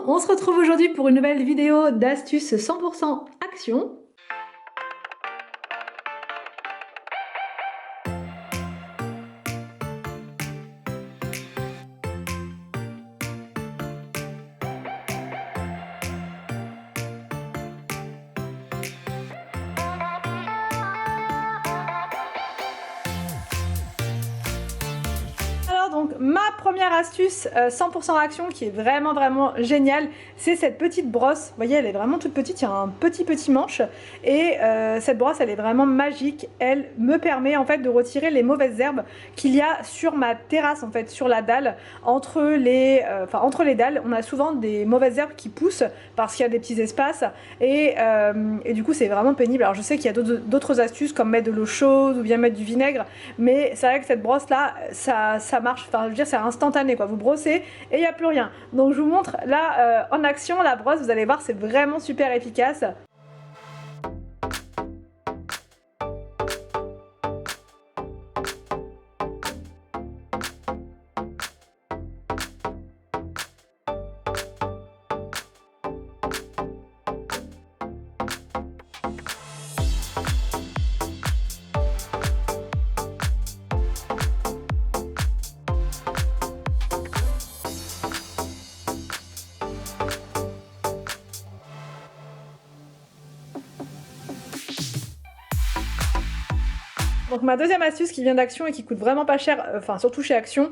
On se retrouve aujourd'hui pour une nouvelle vidéo d'astuces 100% action. Donc ma première astuce 100% action qui est vraiment géniale, c'est cette petite brosse. Vous voyez, elle est vraiment toute petite, il y a un petit manche et cette brosse elle est vraiment magique. Elle me permet en fait de retirer les mauvaises herbes qu'il y a sur ma terrasse, en fait sur la dalle. Entre les dalles, on a souvent des mauvaises herbes qui poussent parce qu'il y a des petits espaces et du coup c'est vraiment pénible. Alors je sais qu'il y a d'autres astuces comme mettre de l'eau chaude ou bien mettre du vinaigre, mais c'est vrai que cette brosse là ça marche. Enfin, je veux dire, c'est instantané quoi. Vous brossez et il n'y a plus rien. Donc, je vous montre là en action la brosse. Vous allez voir, c'est vraiment super efficace. Donc ma deuxième astuce qui vient d'Action et qui coûte vraiment pas cher, enfin surtout chez Action,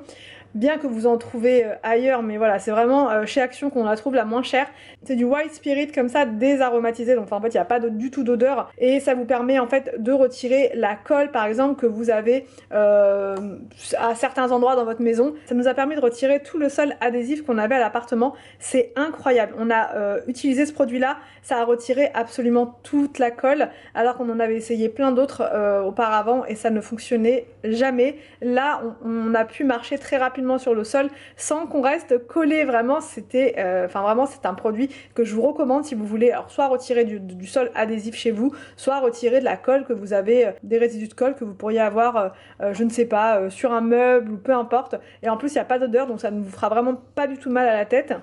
bien que vous en trouvez ailleurs, mais voilà, c'est vraiment chez Action qu'on la trouve la moins chère. C'est du White Spirit comme ça, désaromatisé, donc en fait il n'y a pas du tout d'odeur et ça vous permet en fait de retirer la colle par exemple que vous avez à certains endroits dans votre maison. Ça nous a permis de retirer tout le sol adhésif qu'on avait à l'appartement. C'est incroyable. On a utilisé ce produit là, ça a retiré absolument toute la colle alors qu'on en avait essayé plein d'autres auparavant et ça ne fonctionnait jamais. Là on a pu marcher très rapidement sur le sol sans qu'on reste collé. Vraiment c'était vraiment c'est un produit que je vous recommande si vous voulez alors soit retirer du sol adhésif chez vous, soit retirer de la colle que vous avez, des résidus de colle que vous pourriez avoir je ne sais pas sur un meuble ou peu importe, et en plus il n'y a pas d'odeur donc ça ne vous fera vraiment pas du tout mal à la tête.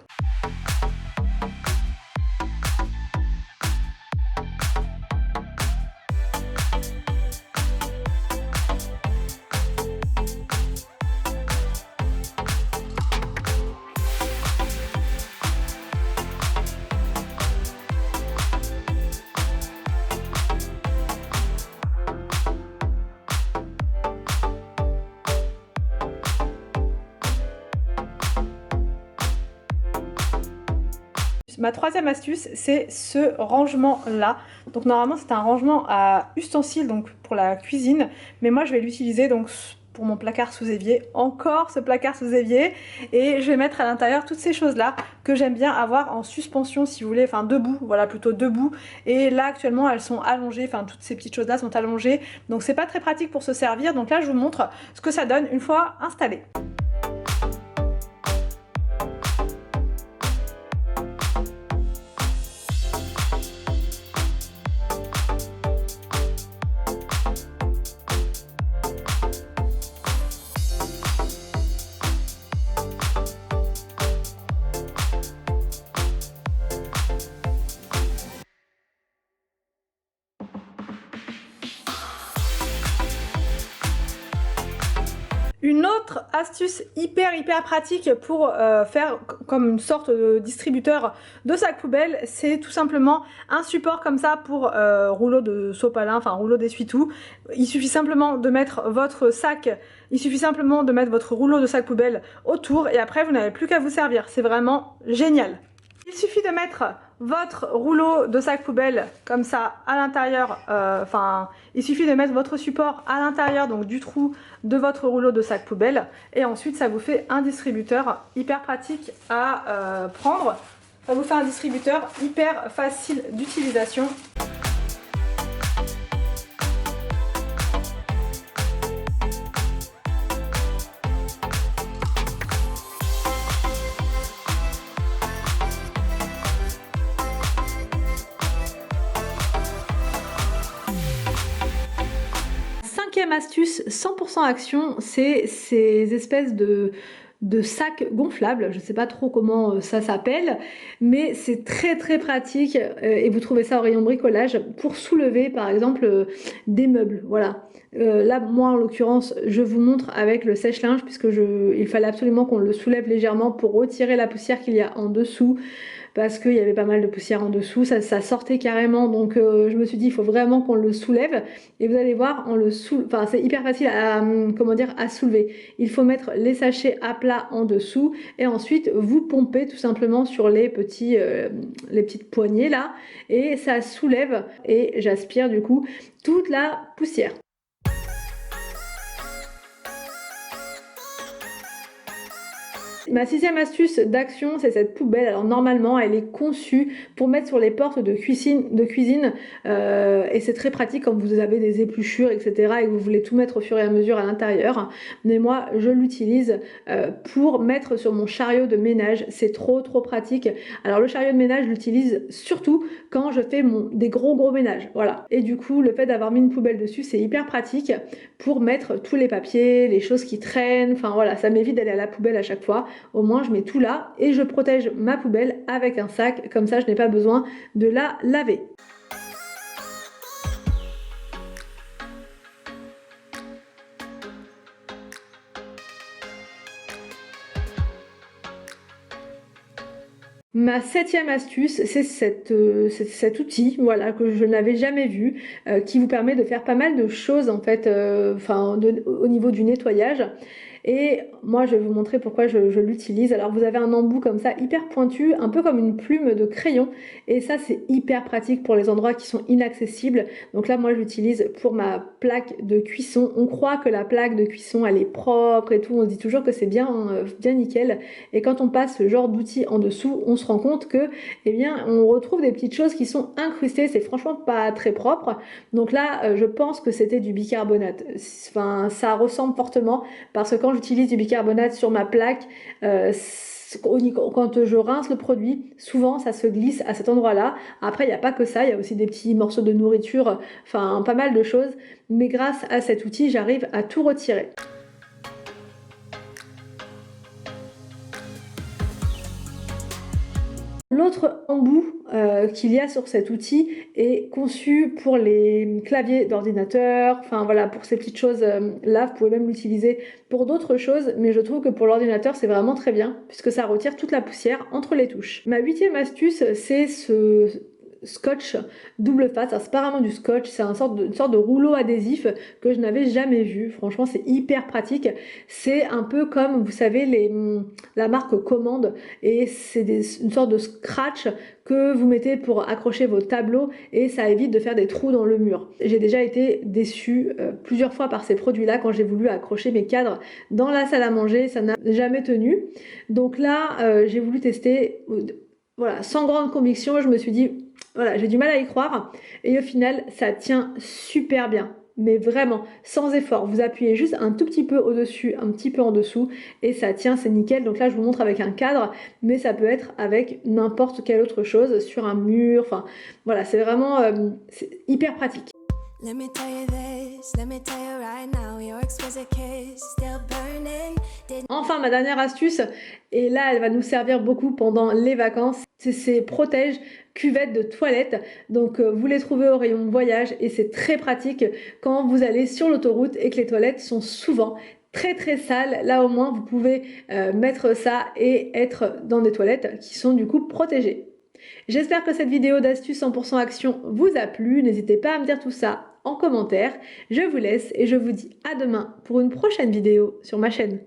Ma troisième astuce, c'est ce rangement là. Donc normalement c'est un rangement à ustensiles, donc pour la cuisine, mais moi je vais l'utiliser donc pour mon placard sous évier, encore ce placard sous évier, et je vais mettre à l'intérieur toutes ces choses là que j'aime bien avoir en suspension si vous voulez, enfin debout, voilà plutôt debout, et là actuellement elles sont allongées, enfin toutes ces petites choses là sont allongées, donc c'est pas très pratique pour se servir. Donc là je vous montre ce que ça donne une fois installé. Une autre astuce hyper pratique pour faire comme une sorte de distributeur de sac poubelle, c'est tout simplement un support comme ça pour rouleau de sopalin, enfin rouleau d'essuie-tout. Il suffit simplement de mettre votre sac, il suffit simplement de mettre votre rouleau de sac poubelle autour et après vous n'avez plus qu'à vous servir. C'est vraiment génial. Il suffit de mettre votre rouleau de sac poubelle comme ça à l'intérieur, il suffit de mettre votre support à l'intérieur donc du trou de votre rouleau de sac poubelle et ensuite ça vous fait un distributeur hyper pratique à prendre. Ça vous fait un distributeur hyper facile d'utilisation. Cinquième astuce 100% action, c'est ces espèces de de sac gonflable, je sais pas trop comment ça s'appelle, mais c'est très pratique et vous trouvez ça au rayon bricolage pour soulever par exemple des meubles, voilà. Là, moi en l'occurrence, je vous montre avec le sèche-linge puisque il fallait absolument qu'on le soulève légèrement pour retirer la poussière qu'il y a en dessous parce qu'il y avait pas mal de poussière en dessous, ça sortait carrément, donc je me suis dit il faut vraiment qu'on le soulève et vous allez voir, enfin c'est hyper facile à, comment dire, à soulever. Il faut mettre les sachets à plat en dessous et ensuite vous pompez tout simplement sur les petites poignées là et ça soulève et j'aspire du coup toute la poussière. Ma sixième astuce d'action, c'est cette poubelle. Alors normalement, elle est conçue pour mettre sur les portes de cuisine et c'est très pratique quand vous avez des épluchures, etc. et que vous voulez tout mettre au fur et à mesure à l'intérieur. Mais moi, je l'utilise pour mettre sur mon chariot de ménage. C'est trop pratique. Alors le chariot de ménage, je l'utilise surtout quand je fais des gros ménages. Voilà. Et du coup, le fait d'avoir mis une poubelle dessus, c'est hyper pratique pour mettre tous les papiers, les choses qui traînent. Enfin voilà, ça m'évite d'aller à la poubelle à chaque fois. Au moins je mets tout là et je protège ma poubelle avec un sac, comme ça je n'ai pas besoin de la laver. Ma septième astuce, c'est cet outil, voilà, que je n'avais jamais vu, qui vous permet de faire pas mal de choses en fait, au niveau du nettoyage. Et moi, je vais vous montrer pourquoi je l'utilise. Alors, vous avez un embout comme ça, hyper pointu, un peu comme une plume de crayon. Et ça, c'est hyper pratique pour les endroits qui sont inaccessibles. Donc là, moi, je l'utilise pour ma plaque de cuisson. On croit que la plaque de cuisson, elle est propre et tout. On se dit toujours que c'est bien nickel. Et quand on passe ce genre d'outil en dessous, on se rend compte que, eh bien, on retrouve des petites choses qui sont incrustées. C'est franchement pas très propre. Donc là, je pense que c'était du bicarbonate. Enfin, ça ressemble fortement parce que quand j'utilise du bicarbonate sur ma plaque, quand je rince le produit, souvent ça se glisse à cet endroit-là. Après, il n'y a pas que ça, il y a aussi des petits morceaux de nourriture, enfin pas mal de choses. Mais grâce à cet outil, j'arrive à tout retirer. L'autre embout qu'il y a sur cet outil est conçu pour les claviers d'ordinateur, enfin voilà, pour ces petites choses là, vous pouvez même l'utiliser pour d'autres choses, mais je trouve que pour l'ordinateur c'est vraiment très bien, puisque ça retire toute la poussière entre les touches. Ma huitième astuce, c'est ce scotch double face. Alors c'est pas vraiment du scotch, c'est une sorte de rouleau adhésif que je n'avais jamais vu. Franchement, c'est hyper pratique. C'est un peu comme, vous savez, la marque Commande, et c'est une sorte de scratch que vous mettez pour accrocher vos tableaux et ça évite de faire des trous dans le mur. J'ai déjà été déçue plusieurs fois par ces produits-là quand j'ai voulu accrocher mes cadres dans la salle à manger, ça n'a jamais tenu. Donc là, j'ai voulu tester, voilà, sans grande conviction, je me suis dit, voilà, j'ai du mal à y croire et au final, ça tient super bien. Mais vraiment, sans effort, vous appuyez juste un tout petit peu au-dessus, un petit peu en dessous et ça tient, c'est nickel. Donc là, je vous montre avec un cadre, mais ça peut être avec n'importe quelle autre chose, sur un mur, enfin voilà, c'est vraiment c'est hyper pratique. Let me tell you this, let me tell you right now, your exquisite kiss still burning. Enfin, ma dernière astuce, et là elle va nous servir beaucoup pendant les vacances, c'est ces protège cuvettes de toilette. Donc vous les trouvez au rayon voyage et c'est très pratique quand vous allez sur l'autoroute et que les toilettes sont souvent très sales. Là au moins vous pouvez mettre ça et être dans des toilettes qui sont du coup protégées. J'espère que cette vidéo d'astuces 100% action vous a plu. N'hésitez pas à me dire tout ça en commentaire. Je vous laisse et je vous dis à demain pour une prochaine vidéo sur ma chaîne.